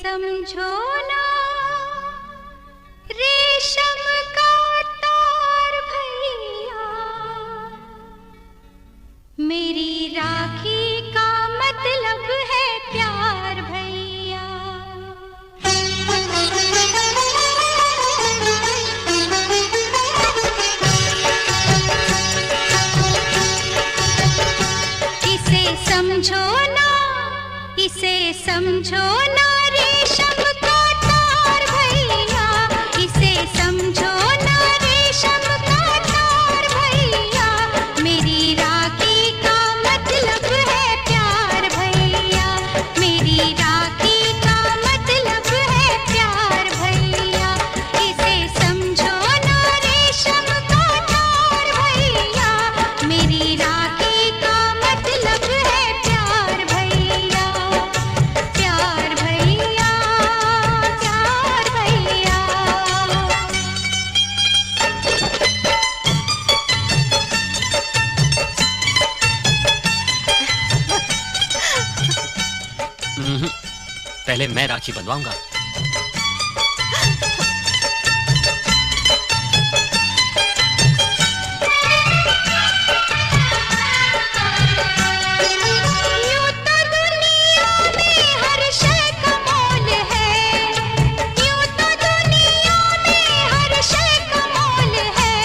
समझो ना रेशम का तार भैया, मेरी राखी का मतलब है प्यार भैया। इसे समझो ना, इसे समझो ना रेशम का तार भैया, इसे समझो ना रेशम का तार भैया, मेरी राखी का मतलब है प्यार भैया, मेरी राखी का मतलब है प्यार भैया। इसे समझो ना रेशम का तार भैया, मेरी राखी का मतलब है प्यार भैया, प्यार भैया, प्यार भैया। पहले मैं राखी बंधवाऊंगा। यूं तो दुनिया में हर शय का मोल है, यूं तो दुनिया में हर शय का मोल है,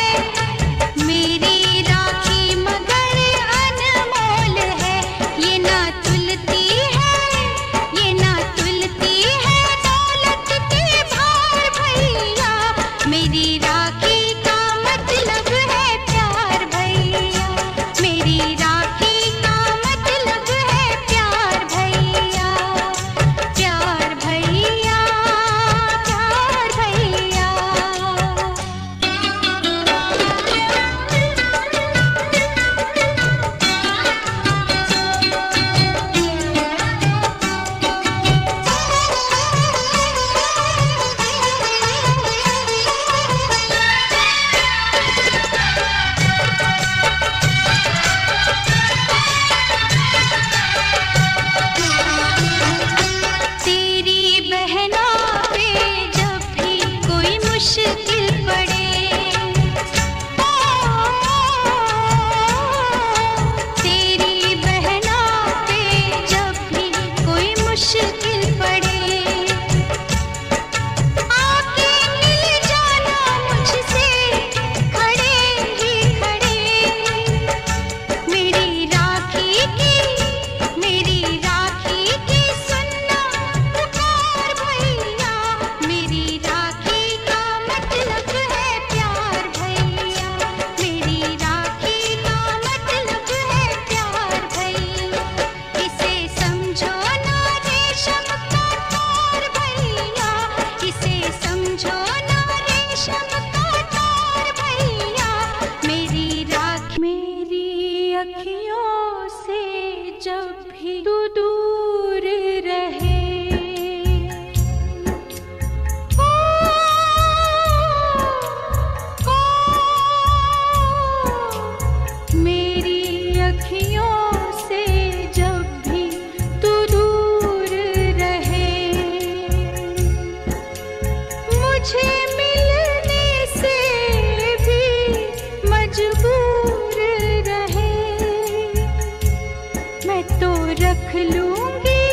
मेरी राखी मगर अनमोल है। ये ना तुलती है, ये ना तुलती है दौलत के भार भैया, मेरी राखी का मतलब है प्यार भैया, मेरी राखी का मतलब है प्यार भैया, प्यार भैया, प्यार भैया। तेरी बहना पे जब भी कोई मुश्किल पड़े, तेरी बहना पे जब भी कोई मुश्किल पड़े, आके मिल जाना मुझसे खड़े ही खड़े, मेरी राखी की सुनना पुकार भैया, मेरी राखी का मतलब है प्यार भैया, मेरी राखी का मतलब है प्यार भैया। इसे समझो ना रेशम का तार भैया, इसे समझो ना रेशम का तार भैया, मेरी राखी। मेरी अखियों से जब भी तू दूर रहे, ओ, मेरी अखियों से जब भी तू दूर रहे, मुझे मिलने से भी मजबूर रहे, मैं तो रख लूंगी,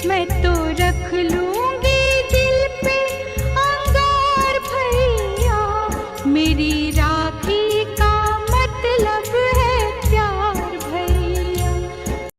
मैं तो रख लूंगी दिल पे अंगार भैया, मेरी राखी